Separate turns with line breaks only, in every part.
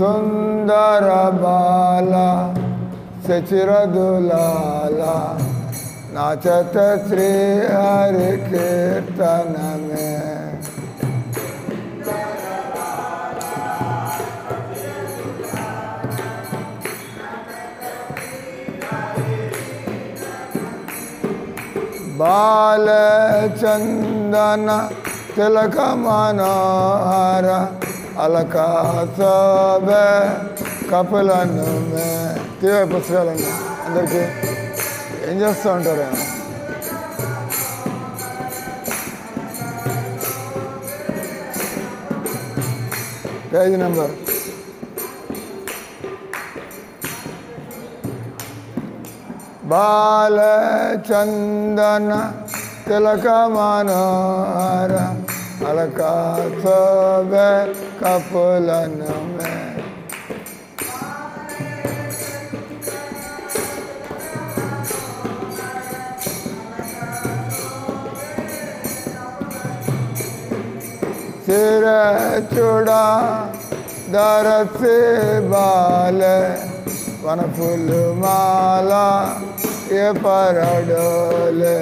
सुंदर बाला सचिर दुलाला नाचत श्री हरि कीर्तन में। बाल चंदन तिलक मनोहर अलका सब कपलन में। తీవే పుస్తకాలండి అందరికీ ఏం చేస్తూ ఉంటారు? పేజ్ నెంబర్ बाल चंदन तिलक मनोहर अलका सब कपलन में। सिर चूड़ा दर से बाल वन फूल माला ये पर डोले।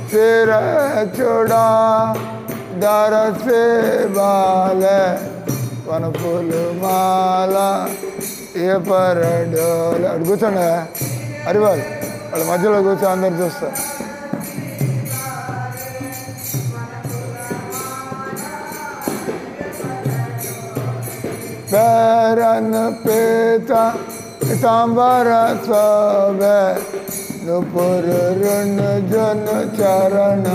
सिर चूड़ा दर से बाल वन फूल माला ये पर डोले। अటు కూర్చోండి అరివాల్ వాళ్ళ మధ్యలో కూర్చో అందరు చూస్తారు. पैरन पेता पीताम्बर सब नुपुर ऋण जन चरण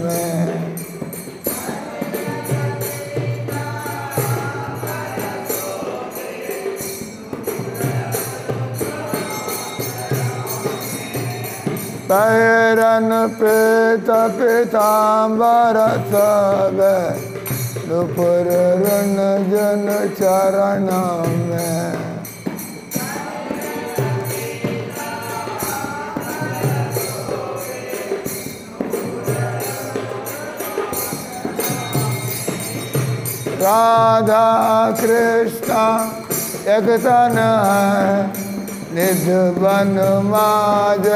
में। पैरन पेता पीताम्बर सब नुपुर ऋण जन चरण में। राधा कृष्ण एक तन है निज बन माज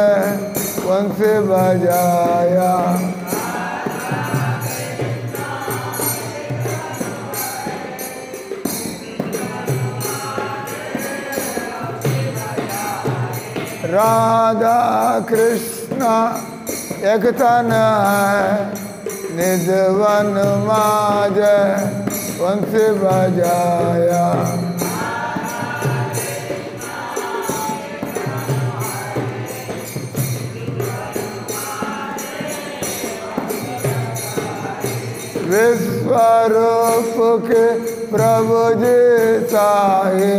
वंश बजाया। राधा कृष्ण एक तन है निज वन माज वंश बजाया। विश्वरूप के प्रभु जी साहे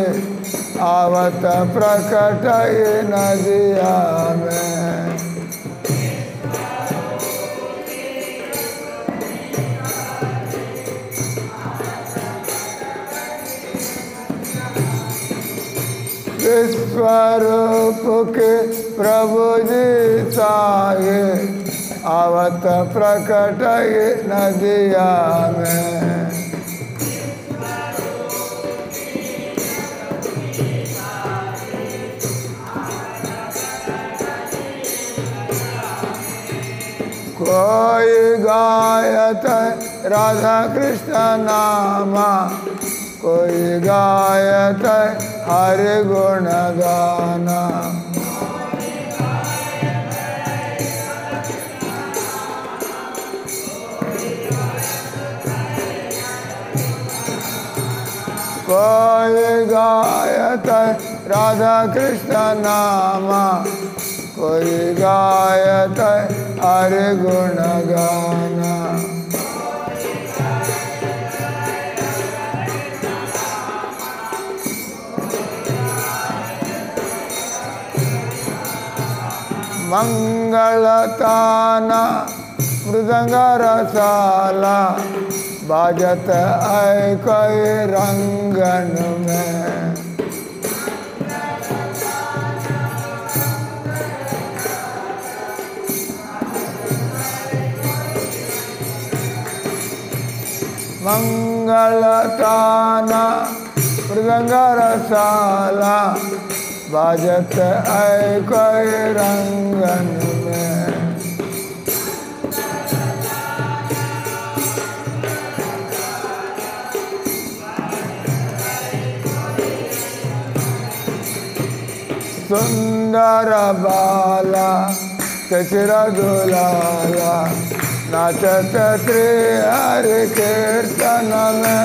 आवत प्रकट नदिया में। विश्वरूप के प्रभु जी साहे आवत प्रकट नदिया में। कोई गायत राधा कृष्ण नामा कोई गायत हरि गुण गाना। कोई गायत राधा कृष्ण नामा कोई गायत हरि गुण गाना। मंगलताना मृदंग रसाला बाजत है कोई रंगन में। मंगलतान मृदंग रसाल बाजत ऐ कोई रंगन में। सुंदर बाला चचिर दुलाला नाचत श्री हरि कीर्तन में।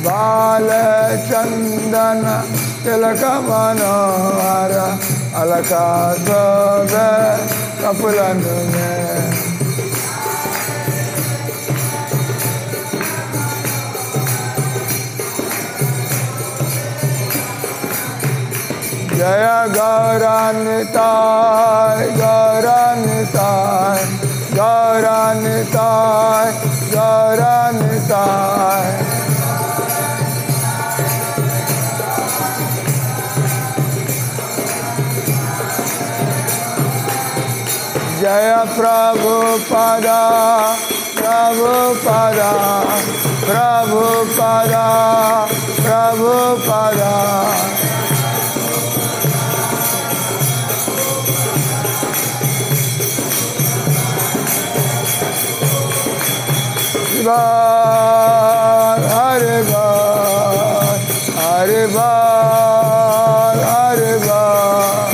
बाल चंदन तिलक मनोहर अलका शोभे कपुलन में। जय गौरानिताय गौरानिताय गौरानिताय गौरानिताय। जय प्रभुपादा प्रभुपादा प्रभुपादा प्रभुपादा। हरे बाल हरे बाल हरे बाल।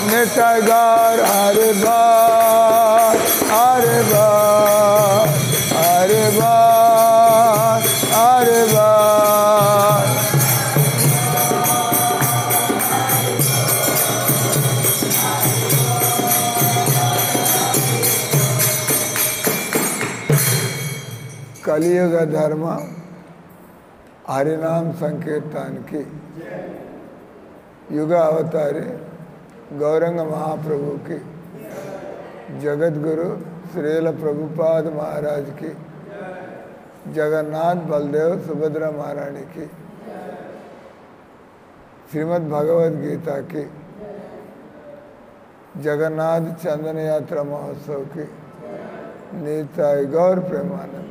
नित्य गौर हरे बाल हरे बाल हरे बाल हरे बाल। कलियुग धर्म हरिनाम संकीर्तन की युग अवतारी गौरंग महाप्रभु की जगत गुरु श्रील प्रभुपाद महाराज की जगन्नाथ बलदेव सुभद्रा महारानी की श्रीमद् भगवद गीता की जगन्नाथ चंदन यात्रा महोत्सव की नीताय गौर प्रेमानंद।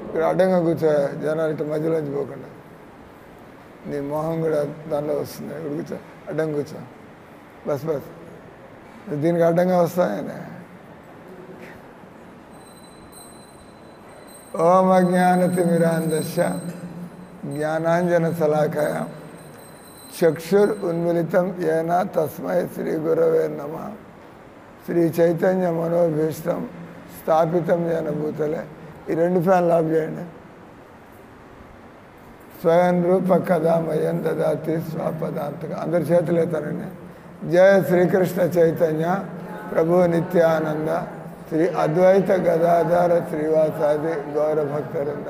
ఇక్కడ అడ్డంగా కూర్చో జనాలు ఇటు మధ్యలోంచి పోకుండా నీ మొహం కూడా దానిలో వస్తుంది. ఇక్కడ కూర్చో అడ్డంగా కూర్చో బస్ బస్ దీనికి అడ్డంగా వస్తాయని. ఓం అజ్ఞానతిమిరాంధస్య జ్ఞానాంజన శలాకయ చక్షుర్ ఉన్మిళితం ఏన తస్మై శ్రీ గురవే నమః. శ్రీ చైతన్య మనోభీష్టం స్థాపితం ఏన భూతలే. ఈ రెండు ఫ్యాన్లు ఆఫ్ చేయండి. స్వయం రూప కథామయం దదాతి స్వపదాంతక. అందరి చేతులు ఎత్తానండి. జయ శ్రీకృష్ణ చైతన్య ప్రభు నిత్యానంద శ్రీ అద్వైత గదాధర శ్రీవాసాది గౌరభక్తవృంద.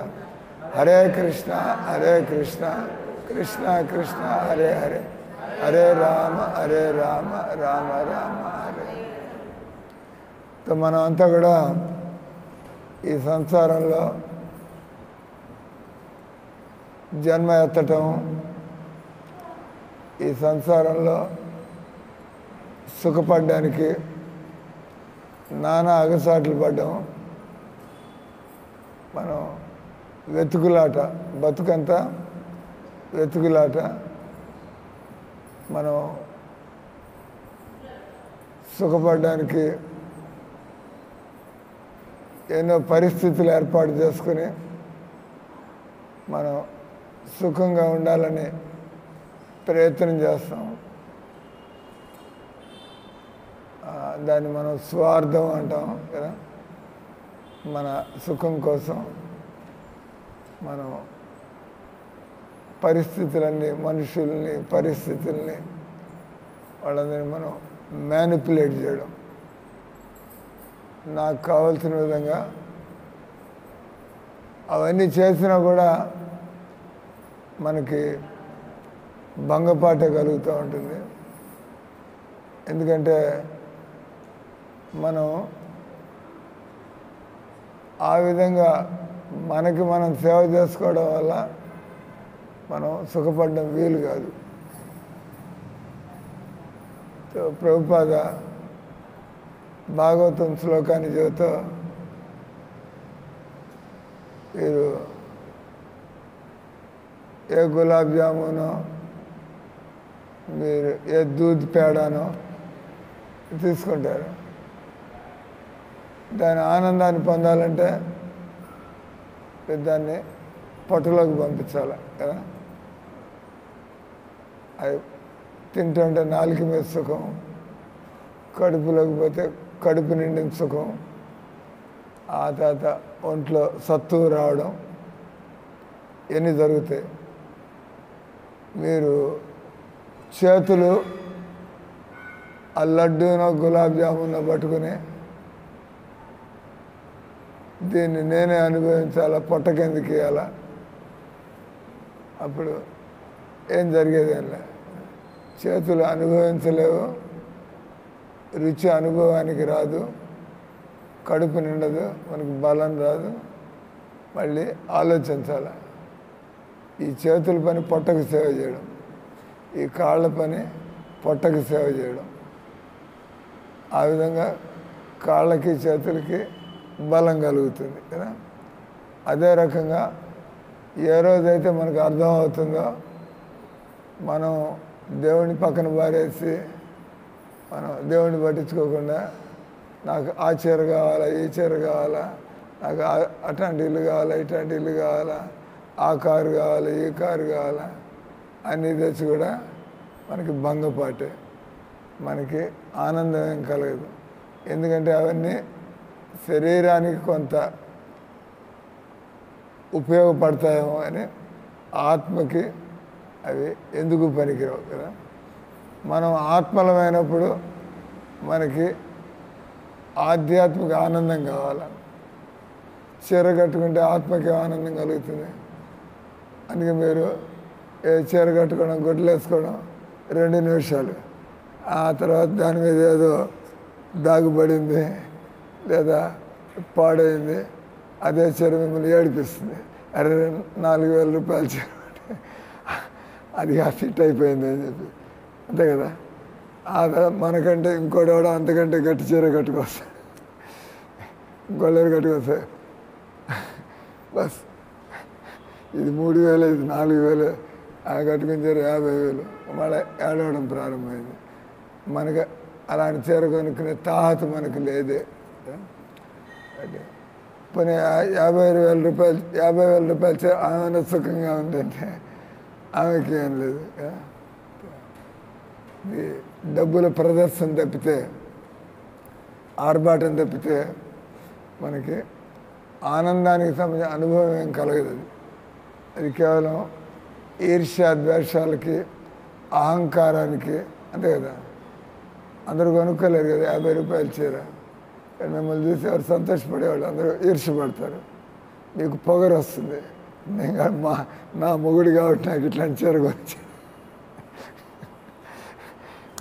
హరే కృష్ణ కృష్ణ కృష్ణ హరే హరే హరే రామ రామ రామ హరే. మనం అంతా కూడా ఈ సంసారంలో జన్మ ఎత్తటం, ఈ సంసారంలో సుఖపడడానికి నానా అగసాట్లు పడ్డాం. మనం వెతుకులాట, బతుకంతా వెతుకులాట. మనం సుఖపడడానికి ఎన్నో పరిస్థితులు ఏర్పాటు చేసుకుని మనం సుఖంగా ఉండాలని ప్రయత్నం చేస్తాం. దాన్ని మనం స్వార్థం అంటాం కదా. మన సుఖం కోసం మనం పరిస్థితులన్నీ, మనుషుల్ని, పరిస్థితుల్ని, వాళ్ళందరినీ మనం మ్యానిపులేట్ చేయడం, నాకు కావాల్సిన విధంగా అవన్నీ చేసినా కూడా మనకి భంగపాట కలుగుతూ ఉంటుంది. ఎందుకంటే మనం ఆ విధంగా మనకి మనం సేవ చేసుకోవడం వల్ల మనం సుఖపడడం వీలు కాదు. ప్రభుపాద భాగవతం శ్లోకాన్ని చెబుతూ మీరు ఏ గులాబ్ జామునో మీరు ఏ దూద్ పేడానో తీసుకుంటారు. దాని ఆనందాన్ని పొందాలంటే దాన్ని పొట్టలోకి పంపించాలి కదా. అది తింటుంటే నాలుక మీద సుఖం, కడుపులోకి పోతే కడుపు నిండిన సుఖం, ఆ తర్వాత ఒంట్లో సత్తువు రావడం, ఇవన్నీ జరుగుతాయి. మీరు చేతులు ఆ లడ్డూనో గులాబ్ జామునో పట్టుకుని దీన్ని నేనే అనుభవించాలా, పొట్టకెందుకు ఇవ్వాలా, అప్పుడు ఏం జరిగేదేం లే. చేతులు అనుభవించలేవు, రుచి అనుభవానికి రాదు, కడుపు నిండదు, మనకు బలం రాదు, మళ్ళీ ఆలోచించాలి. ఈ చేతుల పని పొట్టకు సేవ చేయడం, ఈ కాళ్ళ పని పొట్టకు సేవ చేయడం. ఆ విధంగా కాళ్ళకి చేతులకి బలం కలుగుతుంది కదా. అదే రకంగా ఏ రోజైతే మనకు అర్థం అవుతుందో మనం దేవుని పక్కన పారేసి మనం దేవుడిని పట్టించుకోకుండా నాకు ఆ చీర కావాలా, ఈ చీర కావాలా, నాకు అట్లాంటి ఇల్లు కావాలా, ఇట్లాంటి ఇల్లు కావాలా, ఆ కారు కావాలా, ఈ కారు కావాలా అన్నీ తెచ్చి కూడా మనకి భంగపాటే, మనకి ఆనందం ఏం కలగదు. ఎందుకంటే అవన్నీ శరీరానికి కొంత ఉపయోగపడతాయేమో అని, ఆత్మకి అవి ఎందుకు పనికిరావు కదా. మనం ఆత్మలమైనప్పుడు మనకి ఆధ్యాత్మిక ఆనందం కావాలి. చీర కట్టుకుంటే ఆత్మకి ఆనందం కలుగుతుంది. అందుకే మీరు ఏ చీర కట్టుకోవడం, గుడ్లు వేసుకోవడం 2 నిమిషాలు, ఆ తర్వాత దాని మీద ఏదో దాగుబడింది లేదా పాడైంది, అదే చీర మిమ్మల్ని ఏడిపిస్తుంది. అరే 4,000 రూపాయల చీర అది ఫిట్ అయిపోయింది అని చెప్పి, అంతే కదా. మనకంటే ఇంకోటి కూడా అంతకంటే గట్టి చీర కట్టుకొస్తాడు, ఇంకోళ్ళు కట్టుకొస్తాయి. బస్ ఇది 3,000, ఇది 4,000, ఆ కట్టుకుని చీర 50,000, మళ్ళీ ఏడవడం ప్రారంభమైంది. మనకు అలాంటి చీర కొనుక్కునే తాహత మనకు లేదే. పోనీ 50,000 రూపాయలు చీర ఆమె సుఖంగా ఉందంటే ఆమెకి ఏం లేదు. డబ్బుల ప్రదర్శన తప్పితే, ఆర్భాటం తప్పితే మనకి ఆనందానికి సంబంధించిన అనుభవం ఏం కలగదు. అది కేవలం ఈర్ష్య ద్వేషాలకి, అహంకారానికి, అంతే కదా. అందరూ కొనుక్కోలేరు కదా 50 రూపాయల చీర. కానీ మిమ్మల్ని చూసి ఎవరు సంతోషపడేవాళ్ళు అందరూ ఈర్ష్యపడతారు. మీకు పొగరు వస్తుంది, నేను నా మొగుడు కాబట్టి నాకు ఇట్లాంటి చీర గురించి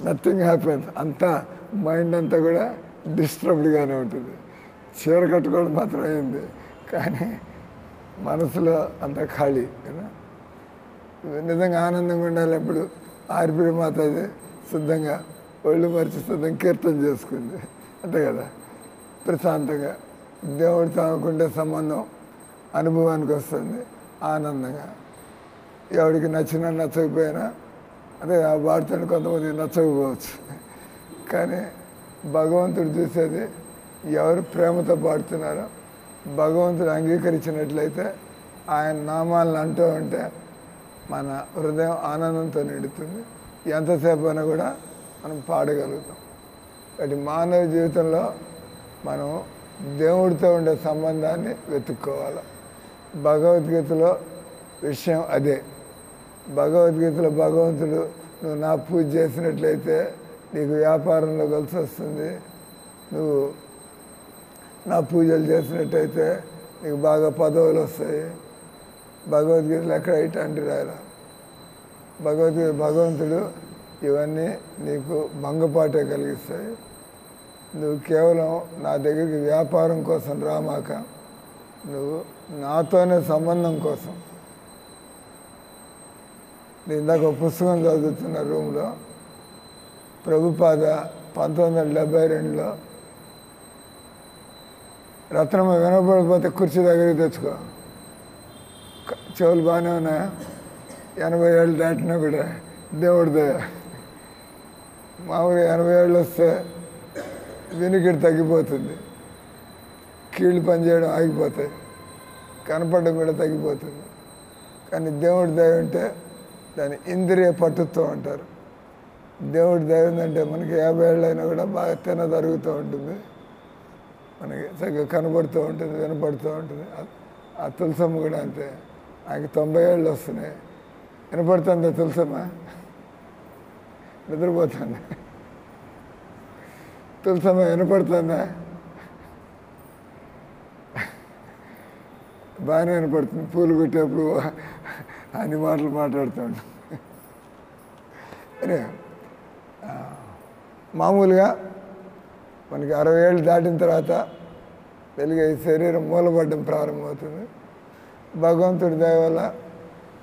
నథింగ్ హ్యాపెన్స్. అంతా మైండ్ అంతా కూడా డిస్టర్బ్డ్గానే ఉంటుంది. చీర కట్టుకోవడం మాత్రం అయింది, కానీ మనసులో అంతా ఖాళీ కదా. నిజంగా ఆనందంగా ఉండాలి. ఎప్పుడు ఆర్పిడి మాతాది శుద్ధంగా ఒళ్ళు మరిచి శుద్ధంగా కీర్తన చేసుకుంది, అంతే కదా. ప్రశాంతంగా దేవుడితో ఆమెకుండే సంబంధం అనుభవానికి వస్తుంది ఆనందంగా. ఎవరికి నచ్చినా నచ్చకపోయినా, అదే ఆ వార్తను కొంతమంది నచ్చకపోవచ్చు, కానీ భగవంతుడు చూసేది ఎవరు ప్రేమతో పాడుతున్నారో, భగవంతుడు అంగీకరించినట్లయితే ఆయన నామాలను అంటూ ఉంటే మన హృదయం ఆనందంతో నిండుతుంది. ఎంతసేపు అయినా కూడా మనం పాడగలుగుతాం. కాబట్టి మానవ జీవితంలో మనం దేవుడితో ఉండే సంబంధాన్ని వెతుక్కోవాలి. భగవద్గీతలో విషయం అదే. భగవద్గీతలో భగవంతుడు నువ్వు నా పూజ చేసినట్లయితే నీకు వ్యాపారంలో కలిసి వస్తుంది, నువ్వు నా పూజలు చేసినట్టయితే నీకు బాగా పదవులు వస్తాయి. భగవద్గీతలో ఎక్కడ ఇట్లాంటి రాయరా. భగవంతుడు ఇవన్నీ నీకు భంగపాటే కలిగిస్తాయి. నువ్వు కేవలం నా దగ్గరికి వ్యాపారం కోసం రామాక, నువ్వు నాతోనే సంబంధం కోసం. నేను ఇందాక ఒక పుస్తకం చదువుతున్న రూమ్లో ప్రభుపాద 1972లో రత్నమ్మ వినపడిపోతే కుర్చీ దగ్గరికి తెచ్చుకో, చెవులు బాగానే ఉన్నాయా, 80 ఏళ్ళు దాటినా కూడా దేవుడి దయ. మామూలుగా 80 ఏళ్ళు వస్తే వినికిడి తగ్గిపోతుంది, కీళ్ళు పనిచేయడం ఆగిపోతాయి, కనపడడం కూడా తగ్గిపోతుంది. కానీ దేవుడి దయ ఉంటే దాన్ని ఇంద్రియ పట్టుతో అంటారు. దేవుడి దయ ఉందంటే మనకి 50 ఏళ్ళు అయినా కూడా బాగా తినదరుగుతూ ఉంటుంది, మనకి చక్కగా కనపడుతూ ఉంటుంది, వినపడుతూ ఉంటుంది. ఆ తులసమ్మ కూడా అంతే, ఆయనకి 90 ఏళ్ళు వస్తున్నాయి, వినపడుతుందా తులసమ్మ? నిద్రపోతుంది. తులసమ్మ వినపడుతుందా? బాగానే వినపడుతుంది. పూలు కొట్టేప్పుడు అన్ని మాటలు మాట్లాడుతూ ఉంటాం. మామూలుగా మనకి 60 ఏళ్ళు దాటిన తర్వాత వెలుగు ఈ శరీరం మూలపడడం ప్రారంభమవుతుంది. భగవంతుడి దయ వల్ల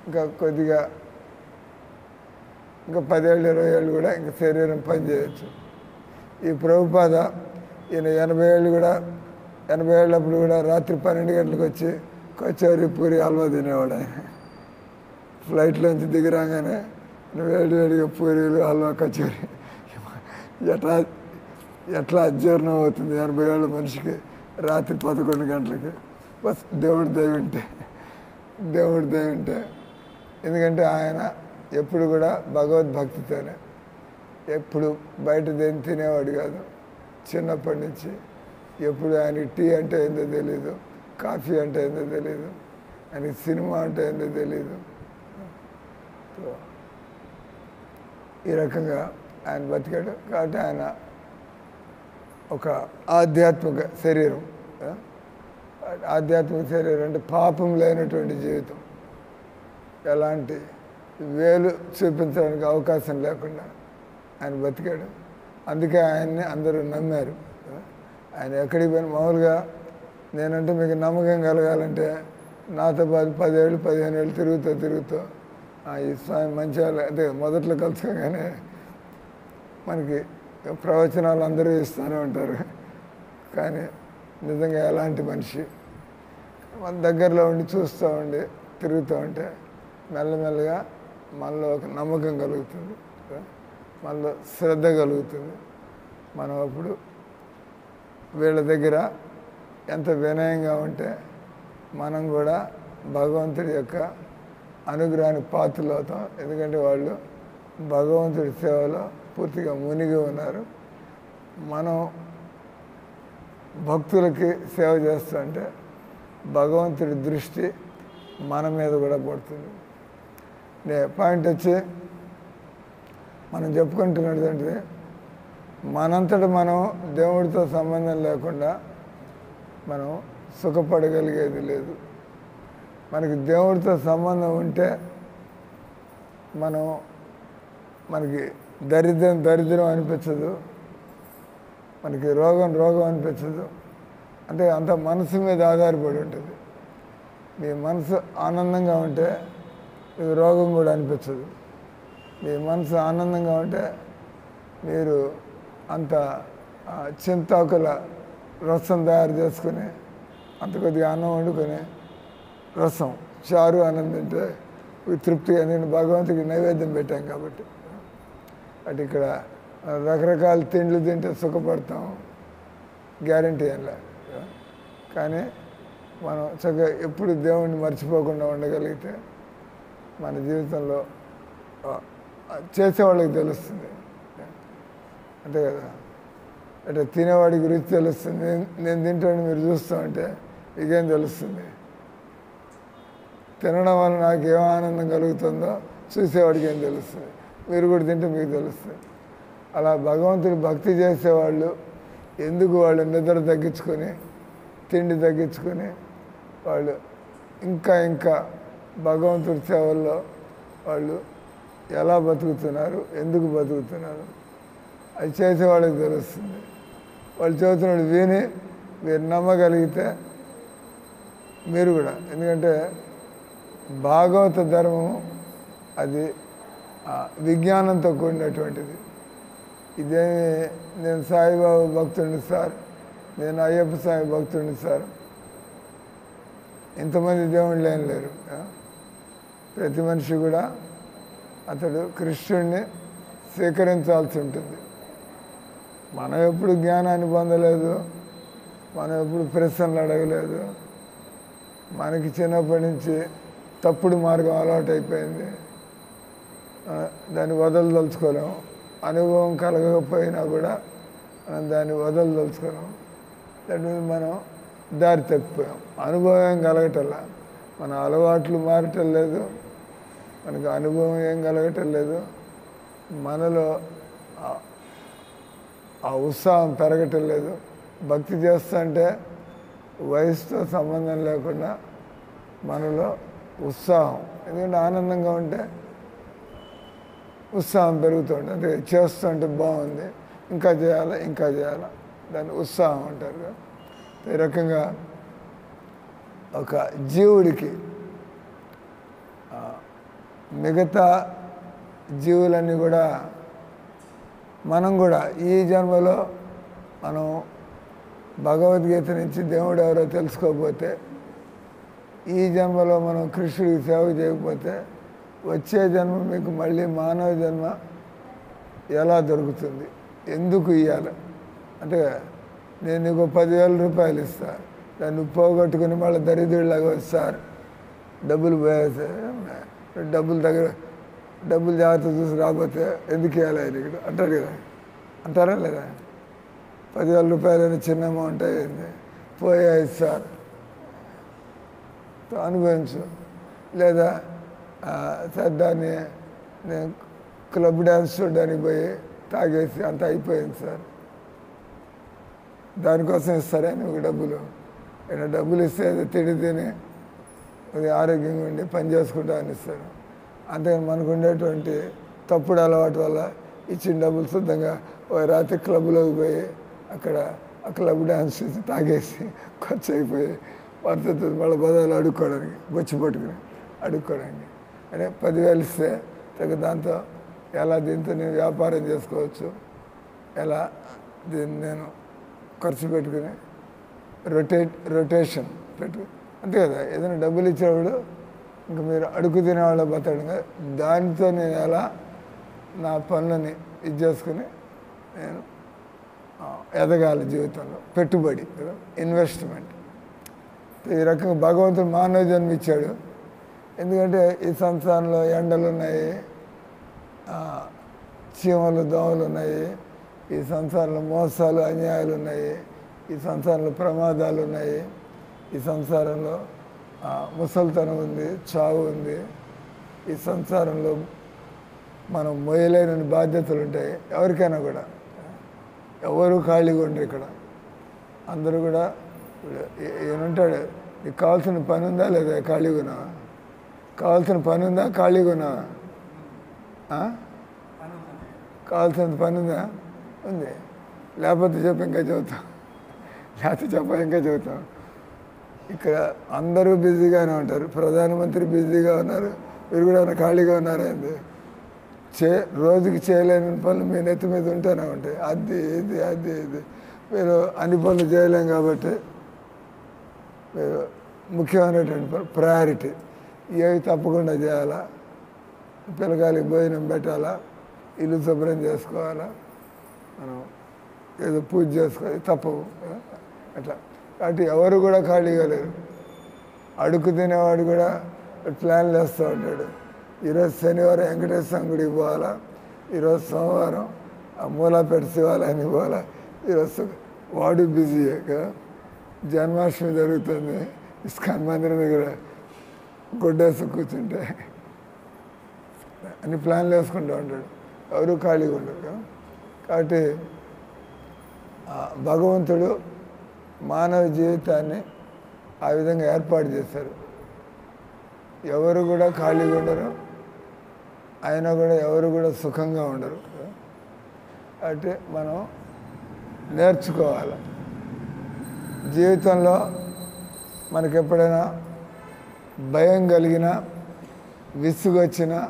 ఇంకా కొద్దిగా ఇంకా 10 ఏళ్ళు 20 ఏళ్ళు కూడా ఇంకా శరీరం పనిచేయచ్చు. ఈ ప్రభుపాద ఈయన 80 ఏళ్ళు కూడా 80 ఏళ్ళప్పుడు కూడా రాత్రి 12 గంటలకు వచ్చి కచోరీ పూరి హల్వా తినేవాడు ఆయన. ఫ్లైట్లోంచి దిగిరాగానే వేడివేడిగా పూరీలు హల్వా కచోరీ. ఎట్లా అజ్జీర్ణం అవుతుంది 80 ఏళ్ళ మనిషికి రాత్రి 11 గంటలకి? బస్ దేవుడి దయ ఉంటే, దేవుడి దయ ఉంటే. ఎందుకంటే ఆయన ఎప్పుడు కూడా భగవద్భక్తితోనే, ఎప్పుడు బయట దేని తినేవాడు కాదు. చిన్నప్పటి నుంచి ఎప్పుడు ఆయనకి టీ అంటే ఏందో తెలీదు, కాఫీ అంటే ఏందో తెలీదు, ఆయనకి సినిమా అంటే ఏందో తెలీదు. ఈ రకంగా ఆయన బతికాడు. కాబట్టి ఆయన ఒక ఆధ్యాత్మిక శరీరం. ఆధ్యాత్మిక శరీరం అంటే పాపం లేనటువంటి జీవితం, ఎలాంటి వేలు చూపించడానికి అవకాశం లేకుండా ఆయన బతికాడు. అందుకే ఆయన్ని అందరూ నమ్మారు. ఆయన ఎక్కడికి పోయిన మామూలుగా నేనంటే మీకు నమ్మకం కలగాలంటే నాతో పాటు 10 ఏళ్ళు 15 ఏళ్ళు తిరుగుతూ ఈ స్వామి మంచిగా అంటే మొదట్లో కలుసుకోగానే మనకి ప్రవచనాలు అందరూ ఇస్తూనే ఉంటారు. కానీ నిజంగా ఎలాంటి మనిషి, మన దగ్గరలో ఉండి చూస్తూ ఉండి తిరుగుతూ ఉంటే మెల్లమెల్లగా మనలో ఒక నమ్మకం కలుగుతుంది, మనలో శ్రద్ధ కలుగుతుంది. మనం అప్పుడు వీళ్ళ దగ్గర ఎంత వినయంగా ఉంటే మనం కూడా భగవంతుడి యొక్క అనుగ్రహానికి పాత్రలు అవుతాం. ఎందుకంటే వాళ్ళు భగవంతుడి సేవలో పూర్తిగా మునిగి ఉన్నారు. మనం భక్తులకి సేవ చేస్తుంటే భగవంతుడి దృష్టి మన మీద కూడా పడుతుంది. పాయింట్ వచ్చి మనం చెప్పుకుంటున్నటువంటి మనంతట మనం దేవుడితో సంబంధం లేకుండా మనం సుఖపడగలిగేది లేదు. మనకి దేవుడితో సంబంధం ఉంటే మనకి దరిద్రం అనిపించదు, మనకి రోగం అనిపించదు. అంటే అంత మనసు మీద ఆధారపడి ఉంటుంది. మీ మనసు ఆనందంగా ఉంటే మీకు రోగం కూడా అనిపించదు. మీ మనసు ఆనందంగా ఉంటే మీరు అంత చింతాకుల రసం తయారు చేసుకుని అంత కొద్దిగా అన్నం వండుకొని రసం చారు అన్నం తింటే తృప్తిగా నేను భగవంతుడికి నైవేద్యం పెట్టాం కాబట్టి. అటు ఇక్కడ రకరకాల తిండ్లు తింటే సుఖపడతాం గ్యారంటీ ఏం లేదు. కానీ మనం చక్కగా ఎప్పుడు దేవుణ్ణి మర్చిపోకుండా ఉండగలిగితే మన జీవితంలో చేసేవాళ్ళకి తెలుస్తుంది, అంతే కదా. అంటే తినేవాడికి రుచి తెలుస్తుంది. నేను తింటాను మీరు చూస్తూ ఉంటే మీకేం తెలుస్తుంది? తినడం వల్ల నాకు ఏం ఆనందం కలుగుతుందో చూసేవాడికి ఏం తెలుస్తుంది? మీరు కూడా తింటే మీకు తెలుస్తుంది. అలా భగవంతుడి భక్తి చేసేవాళ్ళు ఎందుకు వాళ్ళు నిద్ర తగ్గించుకొని తిండి తగ్గించుకొని వాళ్ళు ఇంకా భగవంతుడి సేవల్లో వాళ్ళు ఎలా బతుకుతున్నారు, ఎందుకు బతుకుతున్నారు అది చేసేవాళ్ళకి తెలుస్తుంది. వాళ్ళు చెబుతున్నాడు విని మీరు నమ్మగలిగితే మీరు కూడా. ఎందుకంటే భాగవత ధర్మం అది విజ్ఞానంతో కూడినటువంటిది. ఇదేమి నేను సాయిబాబా భక్తుడిని సార్, నేను అయ్యప్ప స్వామి భక్తుడిని సార్, ఇంతమంది దేవుళ్ళు ఏం లేరు. ప్రతి మనిషి కూడా అతడు కృష్ణుడిని స్వీకరించాల్సి ఉంటుంది. మనం ఎప్పుడు జ్ఞానాన్ని పొందలేదు, మనం ఎప్పుడు ప్రశ్నలు అడగలేదు, మనకి చిన్నప్పటి నుంచి తప్పుడు మార్గం అలవాటు అయిపోయింది, దాన్ని వదలదలుచుకోలేము. అనుభవం కలగకపోయినా కూడా మనం దాన్ని వదలదలుచుకోలేము. దాని మీద మనం దారి తప్పిపోయాం. అనుభవం ఏం కలగటంలా, మన అలవాట్లు మారటం లేదు, మనకు అనుభవం ఏం కలగటం లేదు, మనలో ఆ ఉత్సాహం పెరగటం లేదు. భక్తి చేస్తుంటే వయసుతో సంబంధం లేకుండా మనలో ఉత్సాహం, ఎందుకంటే ఆనందంగా ఉంటే ఉత్సాహం పెరుగుతుంది. అంటే చేస్తుంటే బాగుంది, ఇంకా చేయాలా ఇంకా చేయాలా, దాన్ని ఉత్సాహం అంటారు. ఈ రకంగా ఒక జీవుడికి మిగతా జీవులన్నీ కూడా మనం కూడా ఈ జన్మలో మనం భగవద్గీత నుంచి దేవుడు ఎవరో తెలుసుకోకపోతే, ఈ జన్మలో మనం కృష్ణుడికి సేవ చేయకపోతే వచ్చే జన్మ మీకు మళ్ళీ మానవ జన్మ ఎలా దొరుకుతుంది? ఎందుకు ఇవ్వాలి అంటే, నేను నీకు 10,000 రూపాయలు ఇస్తా, దాన్ని పోగొట్టుకుని మళ్ళీ దరిద్రుడిలాగా వస్తారు, డబ్బులు పోయేస్తే డబ్బులు జాగ్రత్త చూసి రాకపోతే ఎందుకు ఇవ్వాలి ఇక్కడ అంటారు కదా, అంటారా లేదా? 10,000 రూపాయలని చిన్న అమౌంట్ అయ్యింది, పోయాయి సార్, అనుభవించు. లేదా సార్ దాన్ని నేను క్లబ్ డ్యాన్స్ చూడడానికి పోయి తాగేసి అంత అయిపోయింది సార్, దానికోసం ఇస్తారా నువ్వు డబ్బులు? ఏదైనా డబ్బులు ఇస్తే అది తిని అది ఆరోగ్యంగా ఉండి పని చేసుకుంటా అని ఇస్తారు. అంతేగాని మనకు ఉండేటువంటి తప్పుడు అలవాటు వల్ల ఇచ్చిన డబ్బులు శుద్ధంగా ఒక రాత్రి క్లబ్లోకి పోయి అక్కడ ఆ క్లబ్ డ్యాన్స్ చేసి తాగేసి ఖర్చు అయిపోయి పడుతుంది, మళ్ళీ బదాలు అడుక్కోవడానికి, బొచ్చి పట్టుకుని అడుక్కోవడానికి. అంటే 10,000 ఇస్తే దాంతో ఎలా దీంతో నేను వ్యాపారం చేసుకోవచ్చు, ఎలా దీన్ని నేను ఖర్చు పెట్టుకుని రొటేషన్ పెట్టుకుని, అంతే కదా. ఏదైనా డబ్బులు ఇచ్చేవాడు ఇంకా మీరు అడుగు తినేవాళ్ళ బతాడు కదా, దానితో నేను ఎలా నా పనులని ఇది చేసుకుని నేను ఎదగాలి జీవితంలో, పెట్టుబడి కదా, ఇన్వెస్ట్మెంట్. ఈ రకంగా భగవంతుడు మానవ జన్మ ఇచ్చాడు. ఎందుకంటే ఈ సంసారంలో ఎండలు ఉన్నాయి, చీమలు దోమలు ఉన్నాయి, ఈ సంసారంలో మోసాలు అన్యాయాలు ఉన్నాయి, ఈ సంసారంలో ప్రమాదాలు ఉన్నాయి, ఈ సంసారంలో ముసలితనం ఉంది, చావు ఉంది, ఈ సంసారంలో మనం మోయలేని బాధ్యతలు ఉంటాయి. ఎవరికైనా కూడా ఎవరు ఖాళీగా ఉండరు ఇక్కడ, అందరూ కూడా. ఏమంటాడు, నీకు కావాల్సిన పని ఉందా లేదా, ఖాళీగా ఉన్నావా? కావాల్సిన పని ఉందా, ఖాళీగా ఉన్నావా? కావాల్సిన పని ఉందా? ఉంది. లేకపోతే చెప్పి ఇంకా చెబుతాం, లేకపోతే చెప్ప ఇంకా చెబుతాం. ఇక్కడ అందరూ బిజీగానే ఉంటారు, ప్రధానమంత్రి బిజీగా ఉన్నారు, మీరు కూడా ఖాళీగా ఉన్నారండి. రోజుకి చేయలేని పనులు మీ నెత్తి మీద ఉంటూనే ఉంటాయి, అది ఇది అది ఇది. మీరు అన్ని పనులు చేయలేం కాబట్టి మీరు ముఖ్యమైనటువంటి పనులు ప్రయారిటీ ఏవి తప్పకుండా చేయాలా, పిల్లకాయలకి భోజనం పెట్టాలా, ఇల్లు శుభ్రం చేసుకోవాలా, మనం ఏదో పూజ చేసుకోవాలి, తప్పవు అట్లా. కాబట్టి ఎవరు కూడా ఖాళీగా లేరు. అడుగు తినేవాడు కూడా ప్లాన్లు వేస్తూ ఉంటాడు. ఈరోజు శనివారం వెంకటేశ్వర గుడికి పోవాలా, ఈరోజు సోమవారం మూలాపేట శివాలయానికి పోవాలా, ఈరోజు వాడు బిజీయే కదా. జన్మాష్టమి జరుగుతుంది, ఇస్కాన్ మందిరం దగ్గర గొడ్డేసి కూర్చుంటే అన్ని ప్లాన్లు వేసుకుంటూ ఉంటాడు, ఎవరు ఖాళీగా ఉండరు కదా. కాబట్టి భగవంతుడు మానవ జీవితాన్ని ఆ విధంగా ఏర్పాటు చేశారు. ఎవరు కూడా ఖాళీగా ఉండరు, అయినా కూడా ఎవరు కూడా సుఖంగా ఉండరు. అంటే మనం నేర్చుకోవాలి జీవితంలో మనకి ఎప్పుడైనా భయం కలిగినా విసుగు వచ్చినా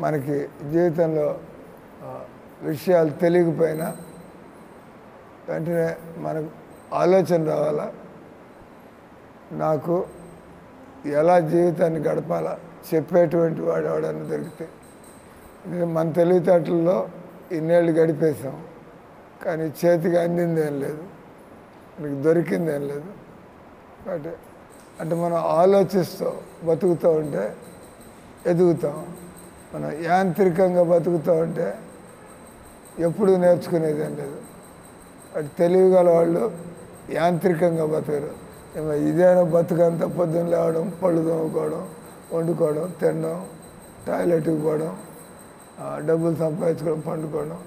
మనకి జీవితంలో విషయాలు తెలియకపోయినా వెంటనే మనకు ఆలోచన రావాలా, నాకు ఎలా జీవితాన్ని గడపాలా చెప్పేటువంటి వాడు ఎవడన్నా దొరికితే. మన తెలివితేటల్లో ఇన్నేళ్ళు గడిపేసాం, కానీ చేతికి అందింది ఏం లేదు, మనకి దొరికింది ఏం లేదు. కాబట్టి అంటే మనం ఆలోచిస్తూ బతుకుతూ ఉంటే ఎదుగుతాం, మనం యాంత్రికంగా బతుకుతూ ఉంటే ఎప్పుడు నేర్చుకునేది ఏం లేదు. అటు తెలివిగల వాళ్ళు యాంత్రికంగా బతకరు. ఇదేనా బతుకంతా పొద్దున్న లేవడం, పళ్ళు తోముకోవడం, వండుకోవడం, తినడం, టాయిలెట్కి పోవడం, డబ్బులు సంపాదించుకోవడం, పండుకోవడం.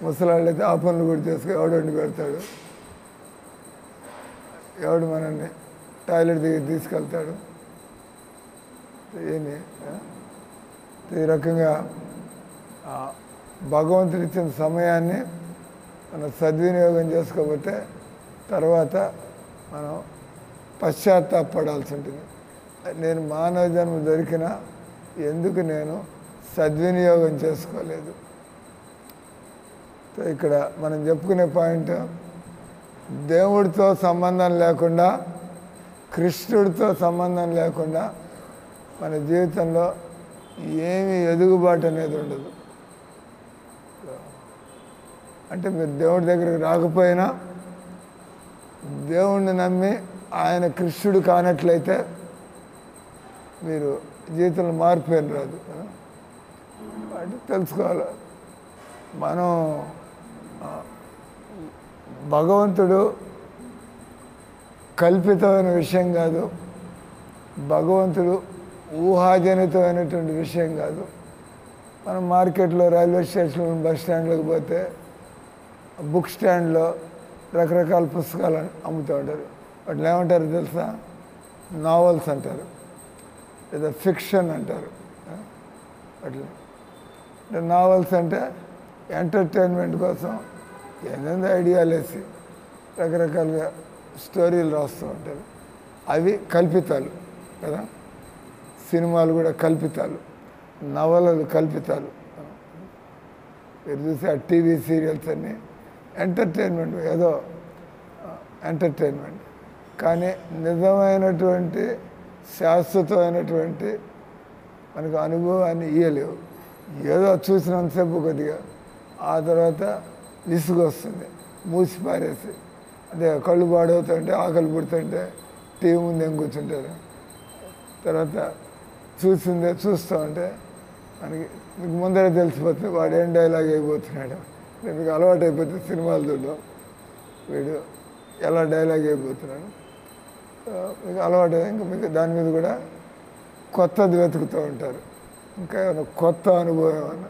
ముసలాళ్ళు అయితే ఆ పనులు కూడా చేసుకుని ఎవడు వండి పెడతాడు, ఎవడు మనల్ని టాయిలెట్ దగ్గర తీసుకెళ్తాడు. ఏమి ఈ రకంగా భగవంతుడు ఇచ్చిన సమయాన్ని మనం సద్వినియోగం చేసుకోకపోతే తర్వాత మనం పశ్చాత్తాపడాల్సి ఉంటుంది. నేను మానవ జన్మ దొరికినా ఎందుకు నేను సద్వినియోగం చేసుకోలేదు. ఇక్కడ మనం చెప్పుకునే పాయింట్, దేవుడితో సంబంధం లేకుండా, కృష్ణుడితో సంబంధం లేకుండా మన జీవితంలో ఏమీ ఎదుగుబాటు అనేది ఉండదు. అంటే మీరు దేవుడి దగ్గరికి రాకపోయినా దేవుణ్ణి నమ్మి ఆయన కృష్ణుడు కానట్లయితే మీరు జీవితంలో మార్పు ఏం రాదు. అంటే తెలుసుకోవాలి, మనం భగవంతుడు కల్పితమైన విషయం కాదు, భగవంతుడు ఊహాజనితమైనటువంటి విషయం కాదు. మనం మార్కెట్లో, రైల్వే స్టేషన్లో, బస్ స్టాండ్లోకి పోతే బుక్ స్టాండ్లో రకరకాల పుస్తకాలు అమ్ముతూ ఉంటారు. వాటిని ఏమంటారు తెలుసా? నావల్స్ అంటారు, లేదా ఫిక్షన్ అంటారు. అట్లా నావల్స్ అంటే ఎంటర్టైన్మెంట్ కోసం ఏదైనా ఐడియాలు వేసి రకరకాలుగా స్టోరీలు రాస్తూ ఉంటారు. అవి కల్పితాలు కదా. సినిమాలు కూడా కల్పితాలు, నవలలు కల్పితాలు. మీరు చూసి ఆ టీవీ సీరియల్స్ అన్నీ ఎంటర్టైన్మెంట్, ఏదో ఎంటర్టైన్మెంట్, కానీ నిజమైనటువంటి శాశ్వతమైనటువంటి మనకు అనుభవాన్ని ఇవ్వలేవు. ఏదో చూసినంతసేపు కొద్దిగా, ఆ తర్వాత విసుగు వస్తుంది, మూసి పారేసి. అంటే కళ్ళు పాడవుతుంటే, ఆకలి పుడుతుంటే టీవీ ముందు ఏం కూర్చుంటారు. తర్వాత చూసిందే చూస్తూ ఉంటే మనకి మీకు ముందరే తెలిసిపోతుంది వాడు ఏం డైలాగ్ అయిపోతున్నాడు. మీకు అలవాటు అయిపోతే సినిమాలు చూడడం, వీడు ఎలా డైలాగ్ అయిపోతున్నాడు మీకు అలవాటు. ఇంకా మీకు దాని మీద కూడా కొత్తది వెతుకుతూ ఉంటారు. ఇంకా ఏమైనా కొత్త అనుభవం ఏమన్నా.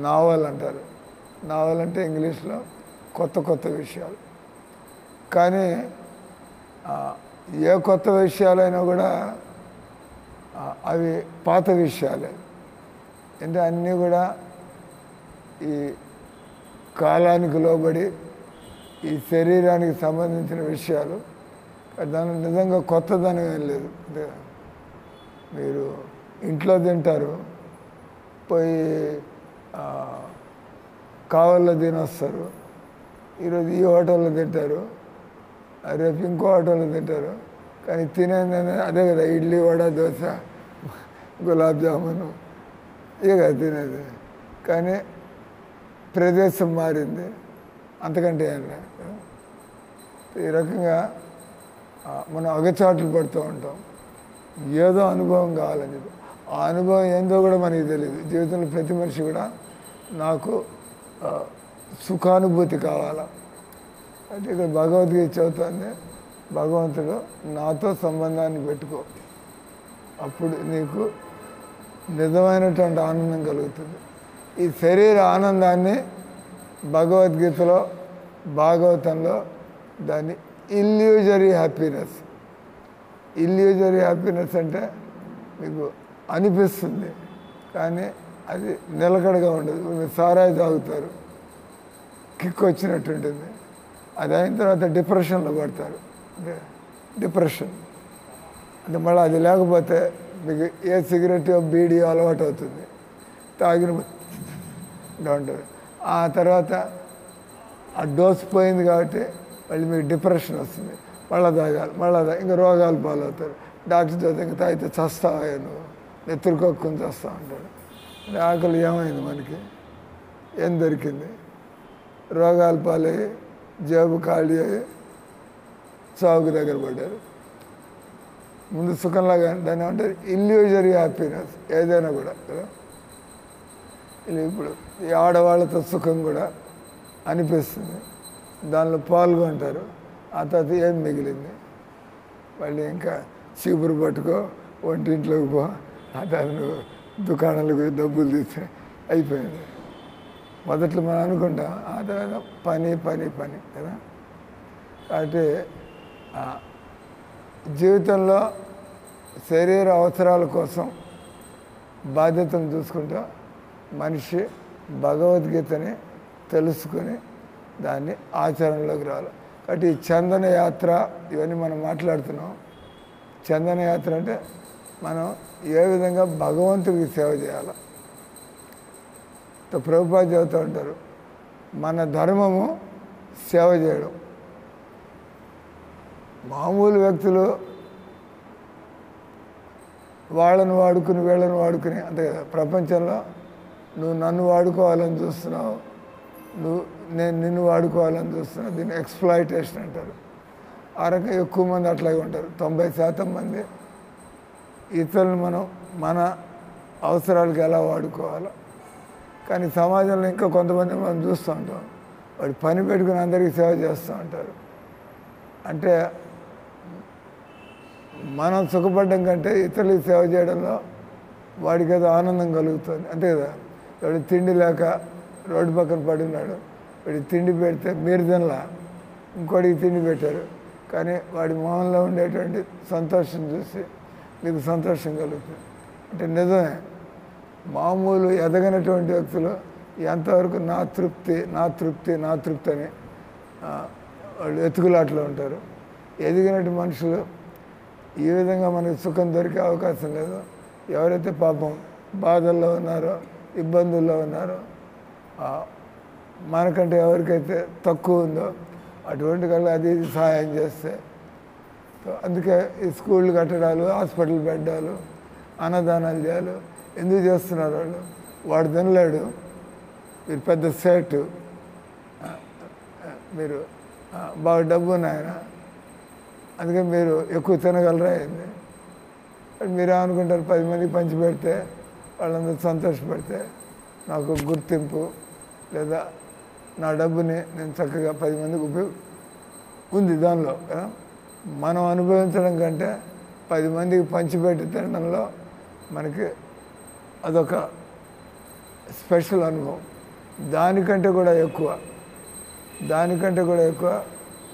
నావల్ అంటారు. నావల్ అంటే ఇంగ్లీష్లో కొత్త కొత్త విషయాలు. కానీ ఏ కొత్త విషయాలైనా కూడా అవి పాత విషయాలే. అంటే అన్నీ కూడా ఈ కాలానికి లోబడి ఈ శరీరానికి సంబంధించిన విషయాలు. దాని నిజంగా కొత్తదనం ఏం లేదు. అంటే మీరు ఇంట్లో తింటారు, పోయి కావాల్లో తినొస్తారు. ఈరోజు ఈ హోటల్లో తింటారు, రేపు ఇంకో హోటల్లో తింటారు. కానీ తినేది అదే కదా, ఇడ్లీ, వడ, దోశ, గులాబ్ జామును, ఇక తినేది. కానీ ప్రదేశం మారింది, అంతకంటే ఏం లేదు. ఈ రకంగా మనం అగచాట్లు పడుతూ ఉంటాం. ఏదో అనుభవం కావాలని చెప్పి, ఆ అనుభవం ఏందో కూడా మనకి తెలియదు. జీవితంలో ప్రతి మనిషి కూడా నాకు సుఖానుభూతి కావాలా అంటే ఇక్కడ భగవద్గీత చదువుతుంది, భగవంతుడు నాతో సంబంధాన్ని పెట్టుకో, అప్పుడు నీకు నిజమైనటువంటి ఆనందం కలుగుతుంది. ఈ శరీర ఆనందాన్ని భగవద్గీతలో, భాగవతంలో దాన్ని ఇల్యూజరీ హ్యాపీనెస్. ఇల్యూజరీ హ్యాపీనెస్ అంటే మీకు అనిపిస్తుంది, కానీ అది నిలకడగా ఉండదు. మీరు సారాయి తాగుతారు, కిక్ వచ్చినట్టు ఉంటుంది. అది అయిన తర్వాత డిప్రెషన్లో పడతారు. అంటే డిప్రెషన్. అంటే మళ్ళీ అది లేకపోతే మీకు ఏ సిగరెట్ బీడీ అలవాటు అవుతుంది, తాగిన ఉంటుంది. ఆ తర్వాత ఆ డోస్ పోయింది కాబట్టి మళ్ళీ మీకు డిప్రెషన్ వస్తుంది, మళ్ళీ తాగాలి, ఇంకా రోగాలు పాలవుతారు. డాక్టర్ చదివి ఇంకా తాగితే చస్తావా నువ్వు, నెత్తురుకొక్కుని చస్తా ఉంటాడు. ఆకలి ఏమైంది, మనకి ఏం దొరికింది? రోగాలు పాలయ్యి జేబు ఖాళీ అయ్యి చావుకు దగ్గర పడ్డారు. ముందు సుఖంలాగా దాన్ని ఏమంటారు, ఇల్యూజరీ హ్యాపీనెస్ ఏదైనా కూడా కదా. ఇప్పుడు ఈ ఆడవాళ్ళతో సుఖం కూడా అనిపిస్తుంది, దానిలో పాల్గొంటారు. ఆ తర్వాత ఏం మిగిలింది? మళ్ళీ ఇంకా చీపురు పట్టుకో, వంటింట్లోకి పో, ఆ తర్వాత నువ్వు దుకాణాలకు డబ్బులు తీస్తే అయిపోయింది. మొదట్లో మనం అనుకుంటాం, ఆ తర్వాత పని పని పని కదా. కాబట్టి జీవితంలో శరీర అవసరాల కోసం బాధ్యతను చూసుకుంటూ మనిషి భగవద్గీతని తెలుసుకొని దాన్ని ఆచరణలోకి రావాలి. కాబట్టి ఈ చందన యాత్ర ఇవన్నీ మనం మాట్లాడుతున్నాం. చందన యాత్ర అంటే మనం ఏ విధంగా భగవంతుడికి సేవ చేయాలి. ప్రభుపాద చెబుతూ ఉంటారు, మన ధర్మము సేవ చేయడం. మామూలు వ్యక్తులు వాళ్ళను వాడుకుని వీళ్ళని వాడుకుని అంతే కదా. ప్రపంచంలో నువ్వు నన్ను వాడుకోవాలని చూస్తున్నావు, నేను నిన్ను వాడుకోవాలని చూస్తున్నావు. దీన్ని ఎక్స్‌ప్లాయిటేషన్ అంటారు. ఆ రకంగా ఎక్కువ మంది అట్లాగే ఉంటారు. 90% మంది ఇతరులను మనం మన అవసరాలకు ఎలా వాడుకోవాలో. కానీ సమాజంలో ఇంకా కొంతమంది మనం చూస్తూ ఉంటాం, వాడు పని పెట్టుకుని అందరికీ సేవ చేస్తూ ఉంటారు. అంటే మనం సుఖపడడం కంటే ఇతరులకు సేవ చేయడంలో వాడికి ఏదో ఆనందం కలుగుతుంది, అంతే కదా. వాడు తిండి లేక రోడ్డు పక్కన పడున్నాడు, వాడికి తిండి పెడితే మీరు తినలా, ఇంకోటికి తిండి పెట్టారు, కానీ వాడి మొహంలో ఉండేటువంటి సంతోషం చూసి మీకు సంతోషం కలుగుతుంది. అంటే నిజమే, మామూలు ఎదగనటువంటి వ్యక్తులు ఎంతవరకు నా తృప్తి నా తృప్తి నా తృప్తి అని వాళ్ళు ఎత్తుకులాట్లో ఉంటారు. ఎదిగినట్టు మనుషులు ఈ విధంగా మనకి సుఖం దొరికే అవకాశం లేదు. ఎవరైతే పాపం బాధల్లో ఉన్నారో, ఇబ్బందుల్లో ఉన్నారో, మనకంటే ఎవరికైతే తక్కువ ఉందో అటువంటి కల్లా అది సహాయం చేస్తే. అందుకే ఈ స్కూళ్ళు కట్టడాలు, హాస్పిటల్ పెట్టడాలు, అన్నదానాలు చేయాలి. ఎందుకు చేస్తున్నారు వాళ్ళు? వాడు తినలేడు, మీరు పెద్ద సేటు, మీరు బాగా డబ్బు ఉన్నాయన, అందుకే మీరు ఎక్కువ తినగలరా అయింది. మీరు అనుకుంటారు 10 మందికి పంచి పెడితే వాళ్ళందరూ సంతోషపడితే నాకు గుర్తింపు, లేదా నా డబ్బుని నేను చక్కగా 10 మందికి ఉంది దానిలో కదా. మనం అనుభవించడం కంటే 10 మందికి పంచిపెట్టి తినడంలో మనకి అదొక స్పెషల్ అనుభవం. దానికంటే కూడా ఎక్కువ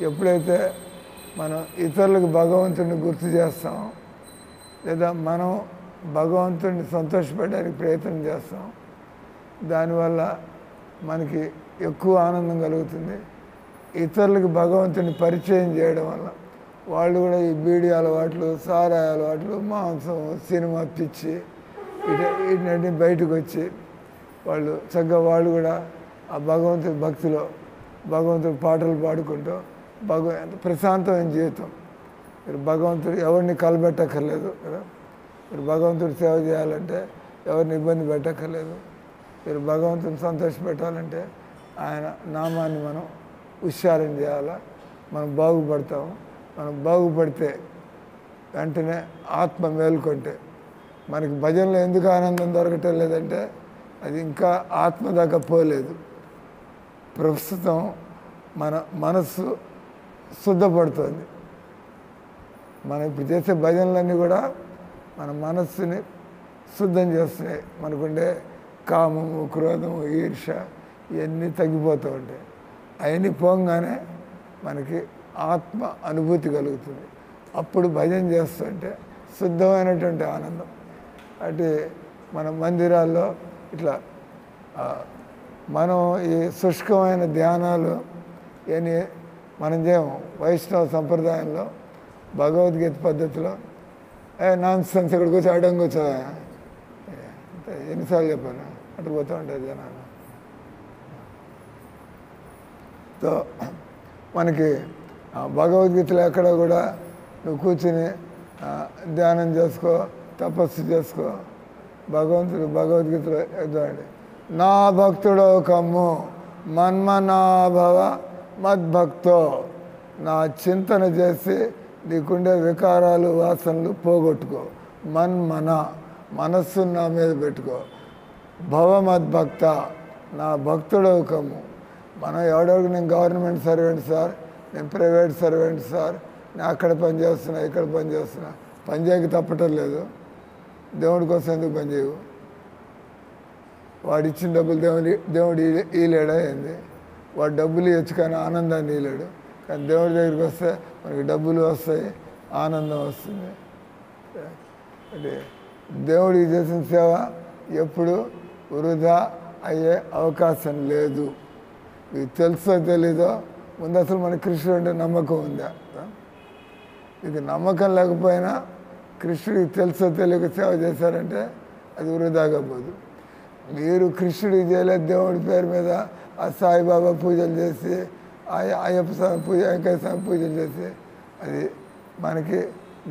ఎప్పుడైతే మనం ఇతరులకు భగవంతుడిని గుర్తు చేస్తామో, లేదా మనం భగవంతుడిని సంతోషపెట్టడానికి ప్రయత్నం చేస్తాం, దానివల్ల మనకి ఎక్కువ ఆనందం కలుగుతుంది. ఇతరులకు భగవంతుని పరిచయం చేయడం వల్ల వాళ్ళు కూడా ఈ బీడీ అలవాట్లు, సారాయి అలవాట్లు, మాంసం, సినిమా పిచ్చి వీటిని బయటకు వచ్చి వాళ్ళు చక్కగా వాళ్ళు కూడా ఆ భగవంతుడి భక్తిలో భగవంతుడి పాటలు పాడుకుంటూ ప్రశాంతమైన జీవితం. మీరు భగవంతుడు ఎవరిని కలబెట్టక్కర్లేదు కదా. మీరు భగవంతుడి సేవ చేయాలంటే ఎవరిని ఇబ్బంది పెట్టక్కర్లేదు. మీరు భగవంతుని సంతోషపెట్టాలంటే ఆయన నామాన్ని మనం ఉచ్చారణ చేయాలా. మనం బాగుపడతాము. మనం బాగుపడితే వెంటనే ఆత్మ మేల్కొంటే మనకి భజనలో ఎందుకు ఆనందం దొరకటం లేదంటే అది ఇంకా ఆత్మ దాకా పోలేదు. ప్రస్తుతం మన మనస్సు శుద్ధపడుతుంది. మనం ఇప్పుడు చేసే భజనలన్నీ కూడా మన మనస్సుని శుద్ధం చేస్తున్నాయి. మనకుండే కామము, క్రోధము, ఈర్ష ఇవన్నీ తగ్గిపోతూ ఉంటాయి. అవన్నీ పోగానే మనకి ఆత్మ అనుభూతి కలుగుతుంది. అప్పుడు భజన చేస్తుంటే శుద్ధమైనటువంటి ఆనందం. అంటే మన మందిరాల్లో ఇట్లా మనం ఈ శుష్కమైన ధ్యానాలు ఇవన్నీ మనం చేయము. వైష్ణవ సంప్రదాయంలో భగవద్గీత పద్ధతిలో నాన్ సెన్స్ ఇక్కడ కూర్చో అడ్డం కూర్చో ఎన్నిసార్లు చెప్పాను అటు పోతూ ఉంటారు జనాలు. సో మనకి భగవద్గీతలో ఎక్కడ కూడా నువ్వు కూర్చుని ధ్యానం చేసుకో, తపస్సు చేసుకో. భగవంతుడు భగవద్గీతలో ఎదురండి, నా భక్తుడో కమ్ము మన్మనాభవ మద్భక్తో, నా చింతన చేసి నీకుండే వికారాలు వాసనలు పోగొట్టుకో. మన్మన మనస్సు నా మీద పెట్టుకో. భవ మద్భక్త నా భక్తుడో కమ్ము. మనం ఎవడెవరికి నేను గవర్నమెంట్ సర్వెంట్ సార్, నేను ప్రైవేట్ సర్వెంట్ సార్, నేను అక్కడ పని చేస్తున్నా ఇక్కడ పని చేస్తున్నా, పని చేయక తప్పటం లేదు. దేవుడి కోసం ఎందుకు పని చేయవు? వాడు ఇచ్చిన డబ్బులు దేవుడు ఈలేడా ఏంది? వాడు డబ్బులు ఇవ్వచ్చు కానీ ఆనందాన్ని ఈలేడు. కానీ దేవుడి దగ్గరికి వస్తే మనకి డబ్బులు వస్తాయి, ఆనందం వస్తుంది. అంటే దేవుడికి చేసిన సేవ ఎప్పుడు వృధా అయ్యే అవకాశం లేదు. మీకు తెలుసో తెలీదో ముందు అసలు మన కృష్ణుడు అంటే నమ్మకం ఉందా? ఇది నమ్మకం లేకపోయినా కృష్ణుడికి తెలుసో తెలియక సేవ చేశారంటే అది వృధాగా పోదు. మీరు కృష్ణుడికి చేయలేదు, దేవుడి పేరు మీద ఆ సాయిబాబా పూజలు చేసి, అయ్యప్ప స్వామి పూజ, వెంకయ్య స్వామి పూజలు చేసి, అది మనకి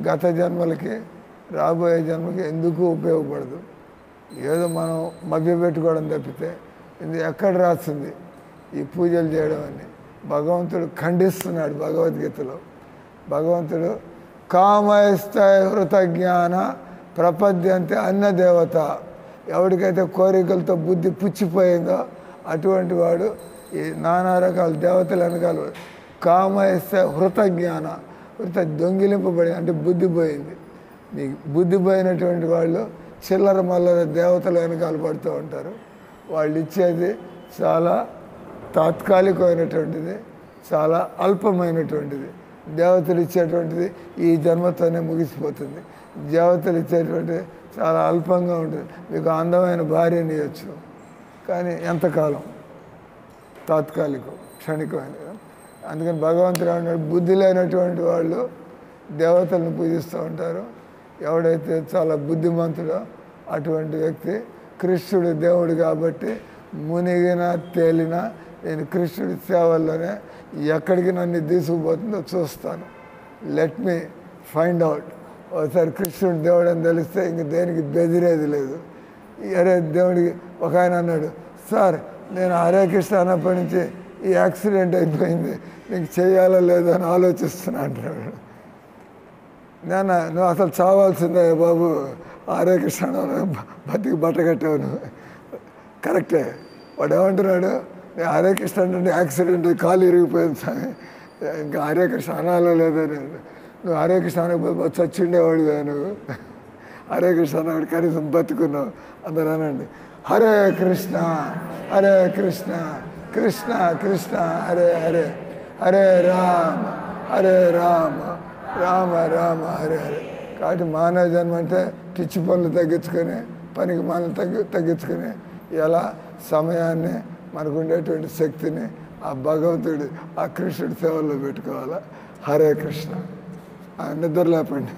గత జన్మలకి రాబోయే జన్మకి ఎందుకు ఉపయోగపడదు. ఏదో మనం మభ్యపెట్టుకోవడం తప్పితే ఇది ఎక్కడ రాస్తుంది ఈ పూజలు చేయడం అని. భగవంతుడు ఖండిస్తున్నాడు భగవద్గీతలో. భగవంతుడు కామయస్థాయ హృతజ్ఞాన ప్రపద్యంతే అన్న దేవత, ఎవరికైతే కోరికలతో బుద్ధి పుచ్చిపోయిందో అటువంటి వాడు ఈ నానా రకాల దేవతలు వెనకాల. కామయస్థాయ హృతజ్ఞాన, దొంగిలింపబడి అంటే బుద్ధి పోయింది. నీకు బుద్ధి పోయినటువంటి వాళ్ళు చిల్లర మల్లర దేవతలు వెనకాల పడుతూ ఉంటారు. వాళ్ళు ఇచ్చేది చాలా తాత్కాలికమైనటువంటిది, చాలా అల్పమైనటువంటిది. దేవతలు ఇచ్చేటువంటిది ఈ జన్మతోనే ముగిసిపోతుంది. దేవతలు ఇచ్చేటువంటిది చాలా అల్పంగా ఉంటుంది. మీకు అందమైన భార్యని ఇవ్వచ్చు కానీ ఎంతకాలం, తాత్కాలికం, క్షణికమైన. అందుకని భగవంతుడు అన్నాడు, బుద్ధి లేనటువంటి వాళ్ళు దేవతలను పూజిస్తూ ఉంటారు. ఎవడైతే చాలా బుద్ధిమంతుడో అటువంటి వ్యక్తి కృష్ణుడు దేవుడు కాబట్టి మునిగినా తేలినా నేను కృష్ణుడి సేవల్లోనే ఎక్కడికి నన్ను తీసుకుపోతుందో చూస్తాను. Let me find out. ఒకసారి కృష్ణుడు దేవుడు అని తెలిస్తే ఇంక దేనికి బెదిరేది లేదు. అరే దేవుడికి ఒక ఆయన అన్నాడు, సార్ నేను హరే కృష్ణ అన్నప్పటి నుంచి ఈ యాక్సిడెంట్ అయిపోయింది, నీకు చేయాలో లేదో అని ఆలోచిస్తున్నా అంటున్నాడు. నువ్వు అసలు చావాల్సిందే బాబు, హరే కృష్ణ బతికి బట్టగట్టావు నువ్వు. కరెక్టే. వాడు ఏమంటున్నాడు, నేను హరే కృష్ణ అంటే యాక్సిడెంట్ కాలు ఇరిగిపోయింది స్వామి, ఇంకా హరే కృష్ణ అనాలో లేదని. నువ్వు హరే కృష్ణ అనకపోతే చచ్చిండేవాడివే నువ్వు. హరే కృష్ణ అన్నాడు కనీసం బతుకున్నావు. అందరూ అనండి, హరే కృష్ణ హరే కృష్ణ కృష్ణ కృష్ణ హరే హరే, హరే రామ హరే రామ రామ రామ హరే హరే. కాబట్టి మానవ జన్మ అంటే పిచ్చి పనులు తగ్గించుకొని, పనికి మనల్ని తగ్గించుకొని, ఎలా సమయాన్ని మనకు ఉండేటువంటి శక్తిని ఆ భగవంతుడి ఆ కృష్ణుడి సేవల్లో పెట్టుకోవాలా. హరే కృష్ణ. నిద్ర లేపండి.